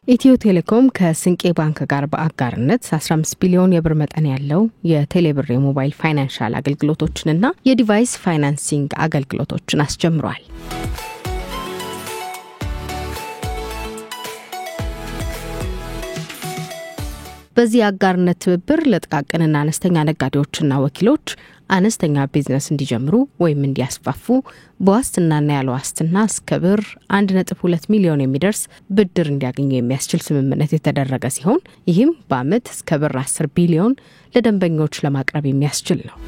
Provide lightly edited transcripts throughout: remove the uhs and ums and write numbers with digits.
ኢትዮ ቴሌኮም ከስንቄ ባንክ ጋር በአጋርነት 15 ቢሊዮን የብር መጠን ያለው የቴሌብር የሞባይል ፋይናንሻል አገልግሎቶችንና የዲቫይስ ፋይናንሲንግ አገልግሎቶችን አስጀምሯል። በዚህ አጋርነት ትብብር ለጥቃቅንና አነስተኛ ነጋዴዎችና ወኪሎች አነስተኛ ቢዝነስ እንዲጀምሩ ወይም እንዲያስፋፉ በዋስትናና ያለ ዋስትና እስከ ብር 1.2 ሚሊዮን የሚደርስ ብድር እንዲያገኙ የሚያስችል ስምምነት የተደረገ ሲሆን ይህም በአመት እስከ ብር 10 ቢሊዮን ለደንበኞች ለማቅረብ የሚያስችል ነው።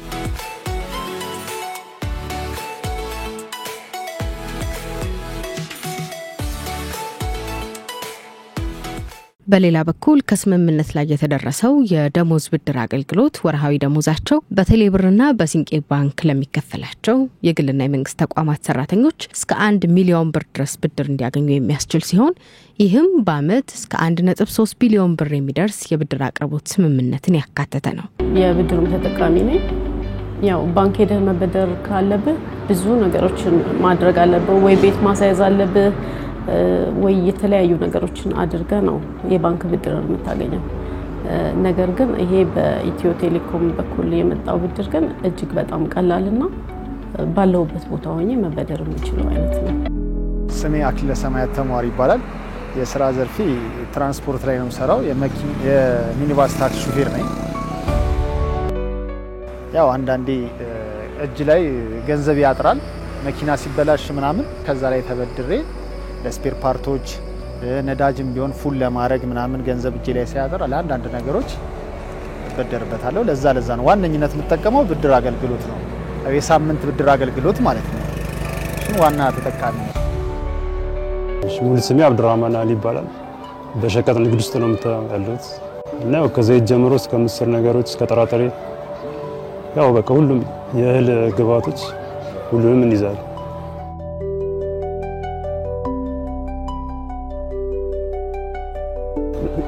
በሌላ በኩል ከስምምነት ላይ የተደረሰው የደሞዝ ብድር አገልግሎት ወርሃዊ ደሞዛቸው በቴሌብርና በስንቄ ባንክ ለሚከፈላቸው የግልና የመንግስት ተቋማት ሰራተኞች እስከ 1 ሚሊዮን ብር ድረስ ብድር እንዲያገኙ የሚያስችል ሲሆን ይህም በአመት እስከ 1.3 ቢሊዮን ብር የሚደርስ የብድር አቅርቦት ስምምነትን ያካተተ ነው። የብድሩ ተጠቃሚ ነኝ። ያው ባንክ ሄደህ መበደር ካለብህ ብዙ ነገሮችን ማድረግ አለብህ፣ ወይ ቤት ማሳያዝ አለብህ ወይ የተለያዩ ነገሮችን አድርገ ነው የባንክ ብድር የምታገኘው። ነገር ግን ይሄ በኢትዮ ቴሌኮም በኩል የመጣው ብድር ግን እጅግ በጣም ቀላልና ባለውበት ቦታ ሆኜ መበደር የምችለው አይነት ነው። ስሜ አክሊለ ሰማያት ተማሪ ይባላል። የሥራ ዘርፌ ትራንስፖርት ላይ ነው የምሰራው። የሚኒባስ ታክሲ ሹፌር ነኝ። ያው አንዳንዴ እጅ ላይ ገንዘብ ያጥራል፣ መኪና ሲበላሽ ምናምን ከዛ ላይ ተበድሬ ለስፔር ፓርቶች ነዳጅም ቢሆን ፉል ለማድረግ ምናምን ገንዘብ እጄ ላይ ሲያጠር ለአንዳንድ ነገሮች በደርበታለሁ። ለዛ ነው ዋነኝነት የምጠቀመው ብድር አገልግሎት ነው። የሳምንት ብድር አገልግሎት ማለት ነው። እሱ ዋና ተጠቃሚ ነው። ሙሉ ስሜ አብዱራህማን አሊ ይባላል። በሸቀጥ ንግድ ውስጥ ነው ያለሁት እና ከዘይት ጀምሮ እስከ ምስር ነገሮች እስከ ጥራጥሬ ያው በቃ ሁሉም የእህል ግብአቶች ሁሉንም እንይዛለን።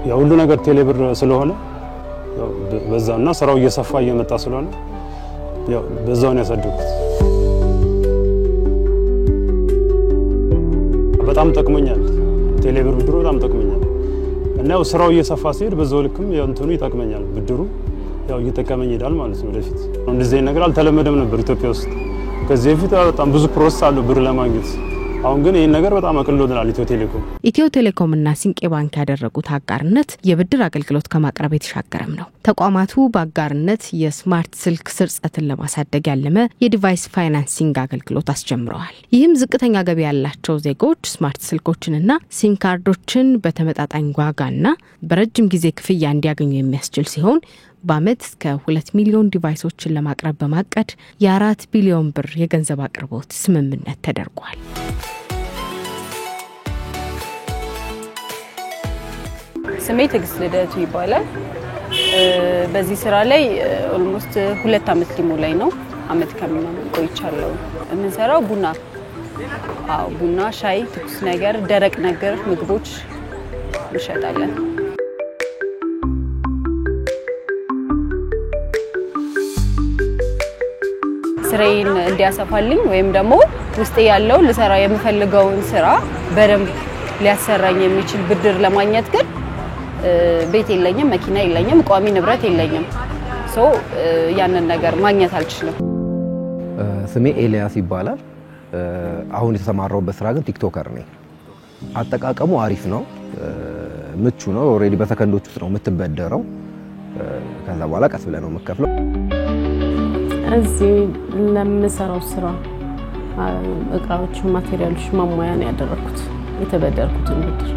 ያው ሁሉ ነገር ቴሌብር ስለሆነ በዛውና ስራው እየሰፋ እየመጣ ስለሆነ ያው በዛው ነው ያሳደኩት። በጣም ጠቅሞኛል። ቴሌብር ብድሩ በጣም ጠቅሞኛል እና ያው ስራው እየሰፋ ሲሄድ በዛው ልክም ያው እንትኑ ይጠቅመኛል። ብድሩ ያው እየተጠቀመኝ ይላል ማለት ነው። ወደፊት እንደዚህ አይነት ነገር አልተለመደም ነበር ኢትዮጵያ ውስጥ። ከዚህ በፊት በጣም ብዙ ፕሮሰስ አለው ብር ለማግኘት። አሁን ግን ይሄን ነገር በጣም አቅልሎልናል ኢትዮ ቴሌኮምና ስንቄ ባንክ ያደረጉት አጋርነት የብድር አገልግሎት ከማቅረብ የተሻገረም ነው። ተቋማቱ በአጋርነት የስማርት ስልክ ስርጸትን ለማሳደግ ያለመ የዲቫይስ ፋይናንሲንግ አገልግሎት አስጀምረዋል። ይህም ዝቅተኛ ገቢ ያላቸው ዜጎች ስማርት ስልኮችንና ሲም ካርዶችን በተመጣጣኝ ዋጋና በረጅም ጊዜ ክፍያ እንዲያገኙ የሚያስችል ሲሆን በአመት እስከ 2 ሚሊዮን ዲቫይሶችን ለማቅረብ በማቀድ የ4 ቢሊዮን ብር የገንዘብ አቅርቦት ስምምነት ተደርጓል። ስሜ ትግስት ልደቱ ይባላል። በዚህ ስራ ላይ ኦልሞስት 2 አመት ሊሞላኝ ነው። አመት ከምናምን ቆይቻለሁ። የምንሰራው ቡና፣ ሻይ፣ ትኩስ ነገር፣ ደረቅ ነገር፣ ምግቦች እንሸጣለን። ስራዬን እንዲያሰፋልኝ ወይም ደግሞ ውስጤ ያለው ልሰራ የምፈልገውን ስራ በደንብ ሊያሰራኝ የሚችል ብድር ለማግኘት ግን ቤት የለኝም፣ መኪና የለኝም፣ ቋሚ ንብረት የለኝም። ያንን ነገር ማግኘት አልችልም። ስሜ ኤልያስ ይባላል። አሁን የተሰማራሁበት ስራ ግን ቲክቶከር ነኝ። አጠቃቀሙ አሪፍ ነው፣ ምቹ ነው። ኦሬዲ በሰከንዶች ውስጥ ነው የምትበደረው። ከዛ በኋላ ቀስ ብለህ ነው የምትከፍለው። እዚህ ለምሰራው ስራ እቃዎች ማቴሪያሎች ማሟያ ነው ያደረኩት የተበደርኩትን ብድር።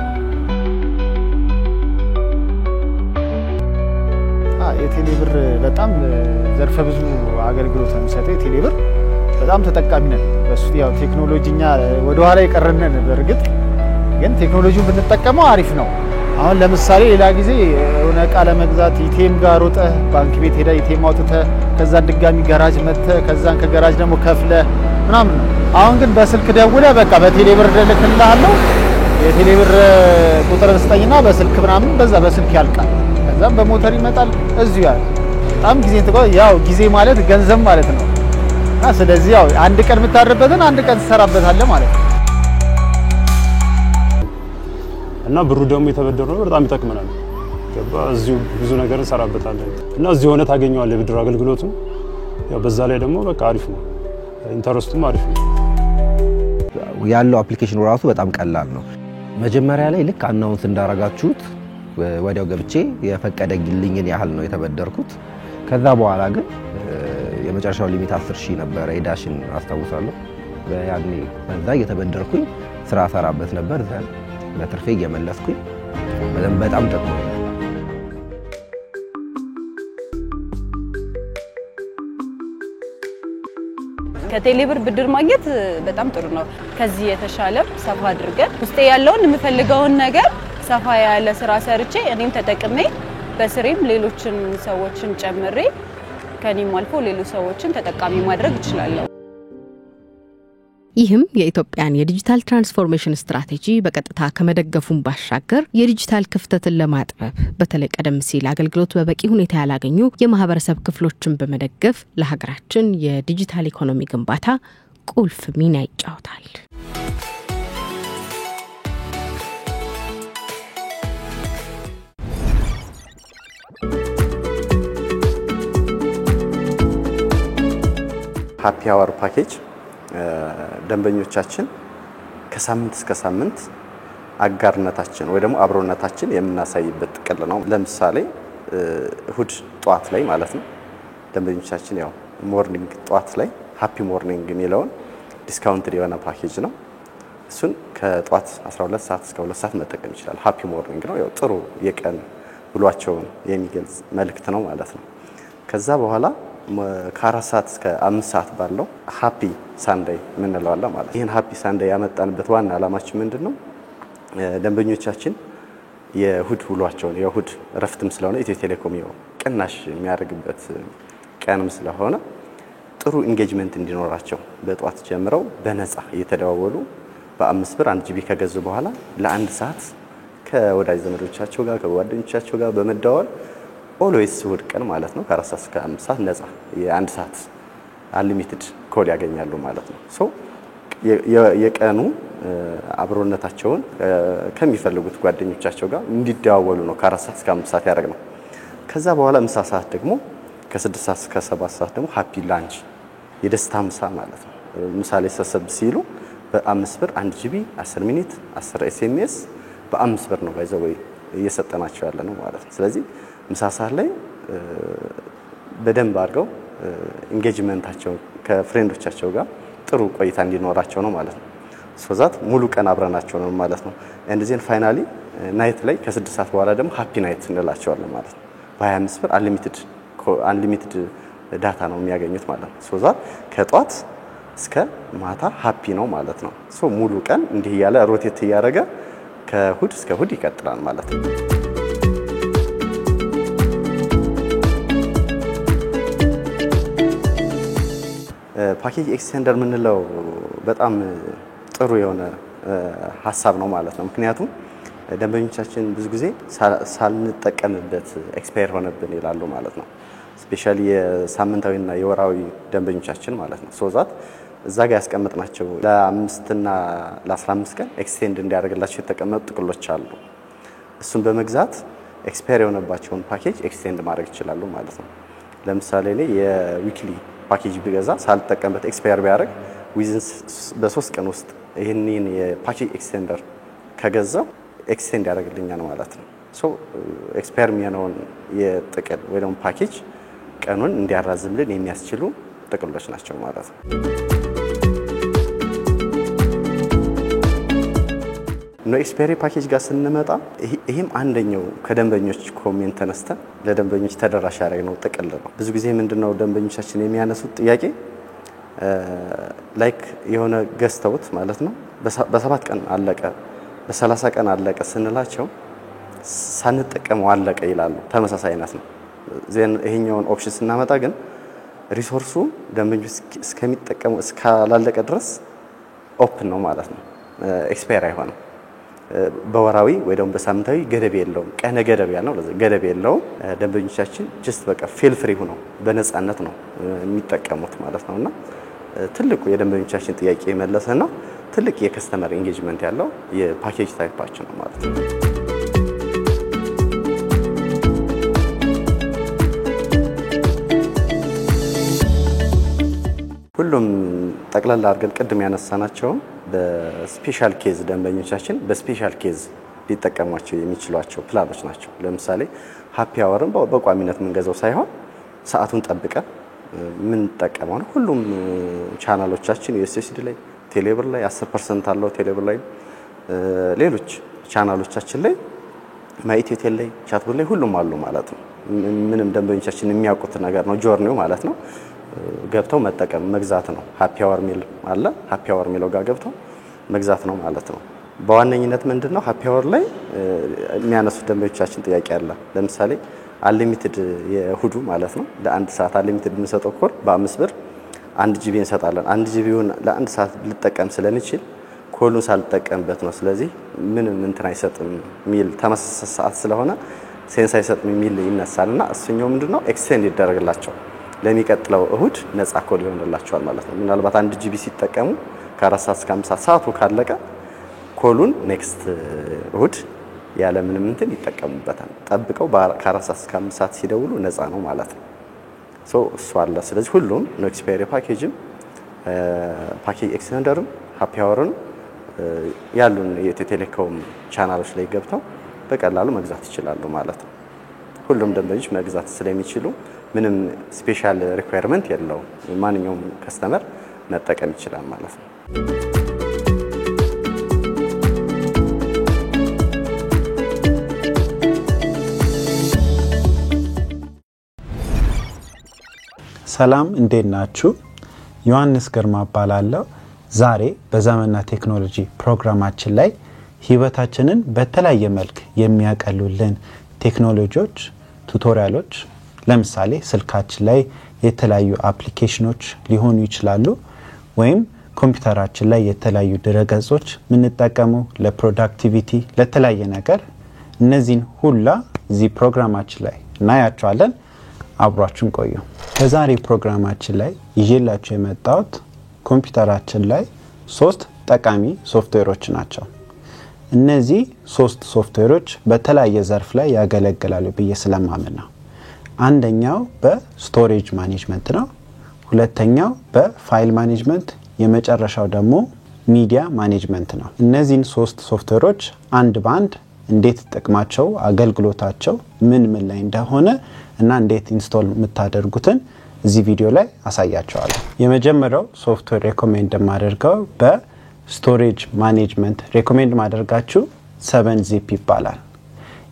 የቴሌብር በጣም ዘርፈ ብዙ አገልግሎት ነው የሚሰጠው። የቴሌብር በጣም ተጠቃሚ ነን። በሱ ያው ቴክኖሎጂኛ ወደ ኋላ የቀረነን በርግጥ ግን ቴክኖሎጂውን ብንጠቀመው አሪፍ ነው። አሁን ለምሳሌ ሌላ ጊዜ የሆነ እቃ ለመግዛት ኢቲኤም ጋር ሮጠህ ባንክ ቤት ሄዳ ኢቲኤም አውጥተህ ከዛ ድጋሚ ጋራጅ መጥተህ ከዛን ከጋራጅ ደግሞ ከፍለህ ምናምን ነው። አሁን ግን በስልክ ደውለህ በቃ በቴሌብር ልክልሃለሁ የቴሌብር ቁጥር ስጠኝና በስልክ ምናምን በዛ በስልክ ያልቃል። ከዛም በሞተር ይመጣል እዚሁ ያለ በጣም ጊዜ ያው ጊዜ ማለት ገንዘብ ማለት ነው። ስለዚህ ያው አንድ ቀን የምታርበትን አንድ ቀን ትሰራበታለህ ማለት ነው። እና ብሩ ደግሞ የተበደረው በጣም ይጠቅመናል። ገባ እዚሁ ብዙ ነገር እንሰራበታለን እና እዚሁ ሆነ ታገኘዋለህ የብድር አገልግሎቱን። ያው በዛ ላይ ደግሞ በቃ አሪፍ ነው፣ ኢንተረስቱም አሪፍ ነው። ያለው አፕሊኬሽኑ ራሱ በጣም ቀላል ነው። መጀመሪያ ላይ ልክ አናውንስ እንዳረጋችሁት ወዲያው ገብቼ የፈቀደልኝን ያህል ነው የተበደርኩት። ከዛ በኋላ ግን የመጨረሻው ሊሚት 10000 ነበር የዳሽን አስታውሳለሁ። ያኔ በዛ እየተበደርኩኝ ስራ ሰራበት ነበር። ዘን በትርፌ እየመለስኩኝ በጣም ጠቅሞኛል። ከቴሌብር ብድር ማግኘት በጣም ጥሩ ነው። ከዚህ የተሻለ ሰፋ አድርገን ውስጥ ያለውን የምፈልገውን ነገር ሰፋ ያለ ስራ ሰርቼ እኔም ተጠቅሜ በስሬም ሌሎችን ሰዎችን ጨምሬ ከኔም አልፎ ሌሎች ሰዎችን ተጠቃሚ ማድረግ እችላለሁ። ይህም የኢትዮጵያን የዲጂታል ትራንስፎርሜሽን ስትራቴጂ በቀጥታ ከመደገፉን ባሻገር የዲጂታል ክፍተትን ለማጥበብ በተለይ ቀደም ሲል አገልግሎት በበቂ ሁኔታ ያላገኙ የማህበረሰብ ክፍሎችን በመደገፍ ለሀገራችን የዲጂታል ኢኮኖሚ ግንባታ ቁልፍ ሚና ይጫወታል። ሃፒ አወር ፓኬጅ ደንበኞቻችን ከሳምንት እስከ ሳምንት አጋርነታችን ወይ ደግሞ አብሮነታችን የምናሳይበት ጥቅል ነው። ለምሳሌ እሁድ ጧት ላይ ማለት ነው ደንበኞቻችን ያው ሞርኒንግ ጧት ላይ ሃፒ ሞርኒንግ የሚለውን ዲስካውንት የሆነ ፓኬጅ ነው። እሱን ከጧት 12 ሰዓት እስከ 2 ሰዓት መጠቀም ይችላል። ሃፒ ሞርኒንግ ነው። ያው ጥሩ የቀን ውሏቸውን የሚገልጽ መልእክት ነው ማለት ነው። ከዛ በኋላ ከ4 ሰዓት እስከ 5 ሰዓት ባለው ሃፒ ሳንዴይ ምንለው አለ ማለት ነው። ይሄን ሃፒ ሳንዴይ ያመጣንበት ዋና ዓላማችን ምንድነው? ደንበኞቻችን የእሁድ ውሏቸውን የእሁድ ረፍትም ስለሆነ ኢትዮ ቴሌኮም ቅናሽ የሚያደርግበት ቀንም ስለሆነ ጥሩ ኢንጌጅመንት እንዲኖራቸው በጧት ጀምረው በነፃ እየተደዋወሉ በ5 ብር 1 ጂቢ ከገዙ በኋላ ለ1 ሰዓት ከወዳጅ ዘመዶቻቸው ጋር ከጓደኞቻቸው ጋር በመደዋወል ኦልዌይስ እሁድ ቀን ማለት ነው ከ4 ሰዓት እስከ 5 ሰዓት ነፃ የ1 ሰዓት አንሊሚትድ ኮል ያገኛሉ ማለት ነው። ሶ የቀኑ አብሮነታቸውን ከሚፈልጉት ጓደኞቻቸው ጋር እንዲደዋወሉ ነው ከ4 ሰዓት እስከ 5 ሰዓት ያደረግነው። ከዛ በኋላ ምሳ ሰዓት ደግሞ ከ6 ሰዓት እስከ 7 ሰዓት ደግሞ ሃፒ ላንች የደስታ ምሳ ማለት ነው። ምሳሌ ሰብሰብ ሲሉ በ5 ብር 1 ጂቢ 10 ሚኒት 10 ኤስኤምኤስ በ5 ብር ነው ባይዘው እየሰጠናቸው ያለ ነው ማለት ነው። ስለዚህ ምሳ ሰዓት ላይ በደንብ አድርገው ኢንጌጅመንታቸው ከፍሬንዶቻቸው ጋር ጥሩ ቆይታ እንዲኖራቸው ነው ማለት ነው። ሶዛት ሙሉ ቀን አብረናቸው ነው ማለት ነው። እንደዚህ ፋይናሊ ናይት ላይ ከ6 ሰዓት በኋላ ደግሞ ሃፒ ናይት እንላቸዋለን ማለት ነው። በ25 ብር አንሊሚትድ ዳታ ነው የሚያገኙት ማለት ነው። ሶዛት ከጧት እስከ ማታ ሃፒ ነው ማለት ነው። ሶ ሙሉ ቀን እንዲህ ያለ ሮቴት እያደረገ ከእሁድ እስከ እሁድ ይቀጥላል ማለት ነው። ፓኬጅ ኤክስቴንደር ምንለው በጣም ጥሩ የሆነ ሐሳብ ነው ማለት ነው። ምክንያቱም ደንበኞቻችን ብዙ ጊዜ ሳልንጠቀምበት ኤክስፓየር ሆነብን ይላሉ ማለት ነው። ስፔሻሊ የሳምንታዊና የወራዊ ደንበኞቻችን ማለት ነው። ሶዛት እዛ ጋር ያስቀመጥናቸው ለ5 እና ለ15 ቀን ኤክስቴንድ እንዲያደርግላቸው የተቀመጡ ጥቅሎች አሉ። እሱን በመግዛት ኤክስፓየር የሆነባቸውን ፓኬጅ ኤክስቴንድ ማድረግ ይችላሉ ማለት ነው። ለምሳሌ ላይ የዊክሊ ፓኬጅ ቢገዛ ሳልጠቀምበት ኤክስፓየር ቢያደርግ ዊዝን በ3 ቀን ውስጥ ይሄንን የፓኬጅ ኤክስቴንደር ከገዛው ኤክስቴንድ ያደርግልኛል ማለት ነው። ሶ ኤክስፓየር የሚሆነውን የጥቅል ወይ ደግሞ ፓኬጅ ቀኑን እንዲያራዝምልን የሚያስችሉ ጥቅሎች ናቸው ማለት ነው። ኖ ኤክስፓየሪ ፓኬጅ ጋር ስንመጣ ይሄም አንደኛው ከደንበኞች ኮሜንት ተነስተን ለደንበኞች ተደራሽ ያደረግነው ጥቅል ነው። ብዙ ጊዜ ምንድነው ደንበኞቻችን የሚያነሱት ጥያቄ ላይክ የሆነ ገዝተውት ማለት ነው በ7 ቀን አለቀ በ30 ቀን አለቀ ስንላቸው ሳንጠቀመው አለቀ ይላሉ። ተመሳሳይነት ነው። ይሄኛውን ኦፕሽን ስናመጣ ግን ሪሶርሱ ደንበኞች እስከሚጠቀሙ እስካላለቀ ድረስ ኦፕን ነው ማለት ነው። ኤክስፓየር አይሆንም። በወራዊ ወይ ደግሞ በሳምንታዊ ገደብ የለውም። ቀነ ገደብ ያለው ገደብ የለውም። ደንበኞቻችን ጀስት በቃ ፌል ፍሪ ሆነው በነፃነት ነው የሚጠቀሙት ማለት ነውና ትልቁ የደንበኞቻችን ጥያቄ መለሰና ትልቅ የከስተመር ኢንጌጅመንት ያለው የፓኬጅ ታይፓችን ነው ማለት ነው። ሁሉም ጠቅላላ አድርገን ቅድም ያነሳናቸው በስፔሻል ኬዝ ደንበኞቻችን በስፔሻል ኬዝ ሊጠቀሟቸው የሚችሏቸው ፕላኖች ናቸው። ለምሳሌ ሃፒ አወርን በቋሚነት መንገዛው ሳይሆን ሰዓቱን ጠብቀን ምን ተጠቀመው ነው። ሁሉም ቻናሎቻችን USSD ላይ ቴሌብር ላይ 10% አለው ቴሌብር ላይ ሌሎች ቻናሎቻችን ላይ ማይቴቴል ላይ ቻትቦት ላይ ሁሉም አሉ ማለት ነው። ምንም ደንበኞቻችን የሚያውቁት ነገር ነው ጆርኒው ማለት ነው። ገብተው መጠቀም መግዛት ነው። ሃፒ አወር ሚል አለ ሃፒ አወር ሚለው ጋር ገብተው መግዛት ነው ማለት ነው። በዋነኝነት ምንድነው ሃፒ አወር ላይ የሚያነሱ ደንበኞቻችን ጥያቄ አለ። ለምሳሌ አንሊሚትድ የሁዱ ማለት ነው ለአንድ ሰዓት አንሊሚትድ የምንሰጠው ኮል በ5 ብር 1 ጂቢ እንሰጣለን። 1 ጂቢውን ለአንድ ሰዓት ልጠቀም ስለንችል ኮሉን ሳልጠቀምበት ነው ስለዚህ ምንም እንትን አይሰጥም ሚል ተመሳሳይ ሰዓት ስለሆነ ሴንስ አይሰጥም ሚል ይነሳልና እሱኛው ምንድነው ኤክስቴንድ ይደረግላቸው ለሚቀጥለው እሁድ ነፃ ኮል ይሆንላቸዋል ማለት ነው። ምናልባት 1 ጂቢ ሲጠቀሙ ከ4 ሰዓት እስከ 5 ሰዓቱ ካለቀ ኮሉን ኔክስት እሁድ ያለ ምንም እንትን ይጠቀሙበታል። ጠብቀው ከ4 ሰዓት እስከ 5 ሰዓት ሲደውሉ ነፃ ነው ማለት ነው። እሱ አለ። ስለዚህ ሁሉም ኖ ኤክስፓየሪ ፓኬጅም ፓኬጅ ኤክስቴንደርም ሃፒ አወርም ያሉን የኢትዮ ቴሌኮም ቻናሎች ላይ ገብተው በቀላሉ መግዛት ይችላሉ ማለት ነው። ሁሉም ደንበኞች መግዛት ስለሚችሉ ምንም ስፔሻል ሪኳየርመንት የለውም። ማንኛውም ከስተመር መጠቀም ይችላል ማለት ነው። ሰላም እንዴት ናችሁ? ዮሐንስ ግርማ እባላለሁ። ዛሬ በዘመንና ቴክኖሎጂ ፕሮግራማችን ላይ ህይወታችንን በተለያየ መልክ የሚያቀሉልን ቴክኖሎጂዎች ቱቶሪያሎች ለምሳሌ ስልካችን ላይ የተለያዩ አፕሊኬሽኖች ሊሆኑ ይችላሉ ወይም ኮምፒውተራችን ላይ የተለያዩ ድረገጾች ምንጠቀመው ለፕሮዳክቲቪቲ ለተለያየ ነገር እነዚህን ሁላ እዚህ ፕሮግራማችን ላይ እናያቸዋለን። አብራችሁን ቆዩ። በዛሬ ፕሮግራማችን ላይ ይዤላችሁ የመጣሁት ኮምፒውተራችን ላይ 3 ጠቃሚ ሶፍትዌሮች ናቸው። እነዚህ 3 ሶፍትዌሮች በተለያየ ዘርፍ ላይ ያገለግላሉ ብዬ ስለማምን ነው። አንደኛው በስቶሬጅ ማኔጅመንት ነው፣ ሁለተኛው በፋይል ማኔጅመንት፣ የመጨረሻው ደግሞ ሚዲያ ማኔጅመንት ነው። እነዚህን 3 ሶፍትዌሮች አንድ ባንድ እንዴት ጥቅማቸው አገልግሎታቸው ምን ላይ እንደሆነ እና እንዴት ኢንስቶል የምታደርጉትን እዚህ ቪዲዮ ላይ አሳያችኋለሁ። የመጀመሪያው ሶፍትዌር ሬኮሜንድ ማደርገው በስቶሬጅ ማኔጅመንት ሬኮሜንድ ማደርጋችሁ 7zip ይባላል።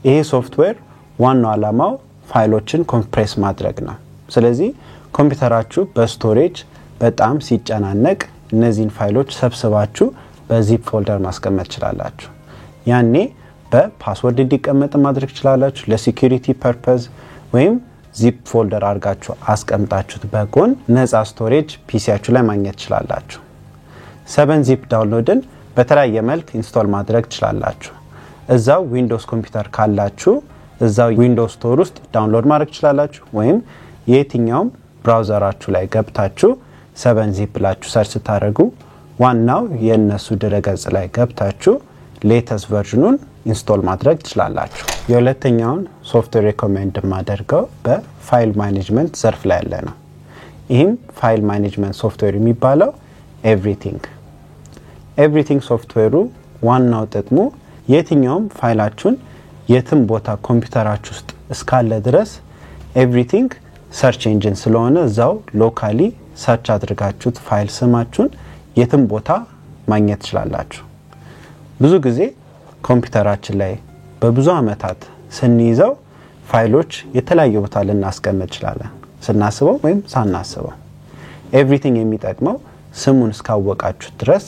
ይሄ ሶፍትዌር ዋናው ዓላማው ፋይሎችን ኮምፕሬስ ማድረግ ነው። ስለዚህ ኮምፒውተራችሁ በስቶሬጅ በጣም ሲጨናነቅ እነዚህን ፋይሎች ሰብስባችሁ በዚፕ ፎልደር ማስቀመጥ ትችላላችሁ። ያኔ በፓስወርድ እንዲቀመጥ ማድረግ ትችላላችሁ። ለሴኩሪቲ ፐርፐዝ ወይም ዚፕ ፎልደር አድርጋችሁ አስቀምጣችሁት በጎን ነፃ ስቶሬጅ ፒሲያችሁ ላይ ማግኘት ትችላላችሁ። 7zip ዳውንሎድን በተለያየ መልክ ኢንስቶል ማድረግ ትችላላችሁ። እዛው ዊንዶውስ ኮምፒውተር ካላችሁ እዛው ዊንዶውስ ስቶር ውስጥ ዳውንሎድ ማድረግ ትችላላችሁ ወይም የትኛውም ብራውዘራችሁ ላይ ገብታችሁ 7zip ብላችሁ ሰርች ታደርጉ ዋናው የነሱ ድረገጽ ላይ ገብታችሁ ሌተስት ቨርዥኑን ኢንስቶል ማድረግ ትችላላችሁ። የሁለተኛውን ሶፍትዌር ሬኮሜንድ ማደርገው በፋይል ማኔጅመንት ዘርፍ ላይ ያለ ነው። ይህም ፋይል ማኔጅመንት ሶፍትዌር የሚባለው ኤቭሪቲንግ ሶፍትዌሩ ዋናው ጥቅሙ የትኛውም ፋይላችሁን የትም ቦታ ኮምፒውተራችሁ ውስጥ እስካለ ድረስ ኤቭሪቲንግ ሰርች ኢንጂን ስለሆነ እዛው ሎካሊ ሰርች አድርጋችሁት ፋይል ስማችሁን የትም ቦታ ማግኘት ትችላላችሁ። ብዙ ጊዜ ኮምፒውተራችን ላይ በብዙ አመታት ስንይዘው ፋይሎች የተለያየ ቦታ ልናስቀምጥ ይችላለን ስናስበው ወይም ሳናስበው። ኤቭሪቲንግ የሚጠቅመው ስሙን እስካወቃችሁ ድረስ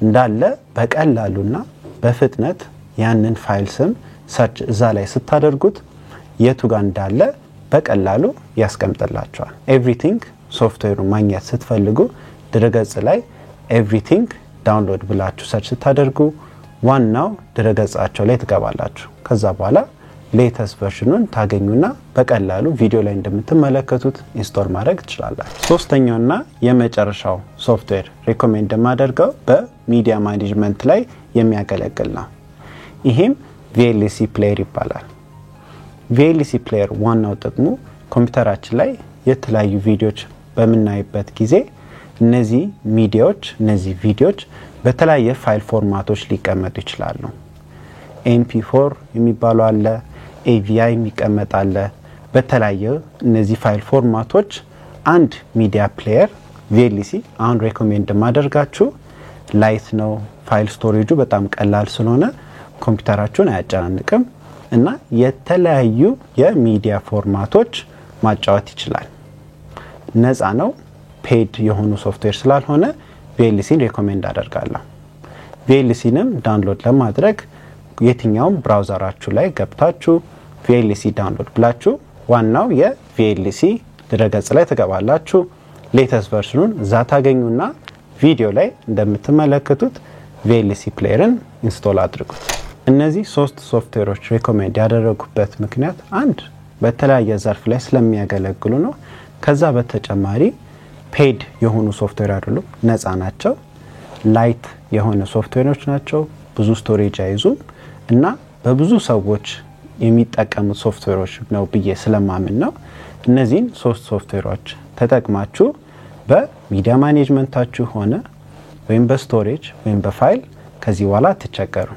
እንዳለ በቀላሉና በፍጥነት ያንን ፋይል ስም ሰርች እዛ ላይ ስታደርጉት የቱ ጋር እንዳለ በቀላሉ ያስቀምጥላችኋል። ኤቭሪቲንግ ሶፍትዌሩ ማግኘት ስትፈልጉ ድረገጽ ላይ ኤቭሪቲንግ ዳውንሎድ ብላችሁ ሰርች ስታደርጉ ዋናው ድረገጻቸው ላይ ትገባላችሁ። ከዛ በኋላ ሌተስት ቨርዥኑን ታገኙና በቀላሉ ቪዲዮ ላይ እንደምትመለከቱት ኢንስቶል ማድረግ ትችላላችሁ። ሶስተኛውና የመጨረሻው ሶፍትዌር ሬኮሜንድ ማደርገው ሚዲያ ማኔጅመንት ላይ የሚያገለግል ነው። ይሄም VLC ፕሌየር ይባላል። VLC ፕሌየር ዋናው ጥቅሙ ኮምፒውተራችን ላይ የተለያዩ ቪዲዮዎች በምናይበት ጊዜ እነዚህ ቪዲዮዎች በተለያየ ፋይል ፎርማቶች ሊቀመጡ ይችላሉ። MP4 የሚባለው አለ፣ AVI የሚቀመጥ አለ። በተለያየ እነዚህ ፋይል ፎርማቶች አንድ ሚዲያ ፕሌየር VLC አሁን ሬኮሜንድ ማደርጋችሁ ላይት ነው። ፋይል ስቶሬጁ በጣም ቀላል ስለሆነ ኮምፒውተራችሁን አያጨናንቅም እና የተለያዩ የሚዲያ ፎርማቶች ማጫወት ይችላል። ነፃ ነው። ፔድ የሆኑ ሶፍትዌር ስላልሆነ VLCን ሬኮሜንድ አደርጋለሁ። VLCንም ዳውንሎድ ለማድረግ የትኛውም ብራውዘራችሁ ላይ ገብታችሁ VLC ዳውንሎድ ብላችሁ ዋናው የVLC ድረገጽ ላይ ተገባላችሁ። ሌተስት ቨርሽኑን እዛ ታገኙና ቪዲዮ ላይ እንደምትመለከቱት VLC ፕሌየርን ኢንስቶል አድርጉት። እነዚህ 3 ሶፍትዌሮች ሬኮሜንድ ያደረጉበት ምክንያት አንድ በተለያየ ዘርፍ ላይ ስለሚያገለግሉ ነው። ከዛ በተጨማሪ ፔድ የሆኑ ሶፍትዌር አይደሉም፣ ነፃ ናቸው። ላይት የሆነ ሶፍትዌሮች ናቸው፣ ብዙ ስቶሬጅ አይዙም እና በብዙ ሰዎች የሚጠቀሙት ሶፍትዌሮች ነው ብዬ ስለማምን ነው። እነዚህን 3 ሶፍትዌሮች ተጠቅማችሁ በሚዲያ ማኔጅመንታችሁ ሆነ ወይም በስቶሬጅ ወይም በፋይል ከዚህ በኋላ አትቸገሩ።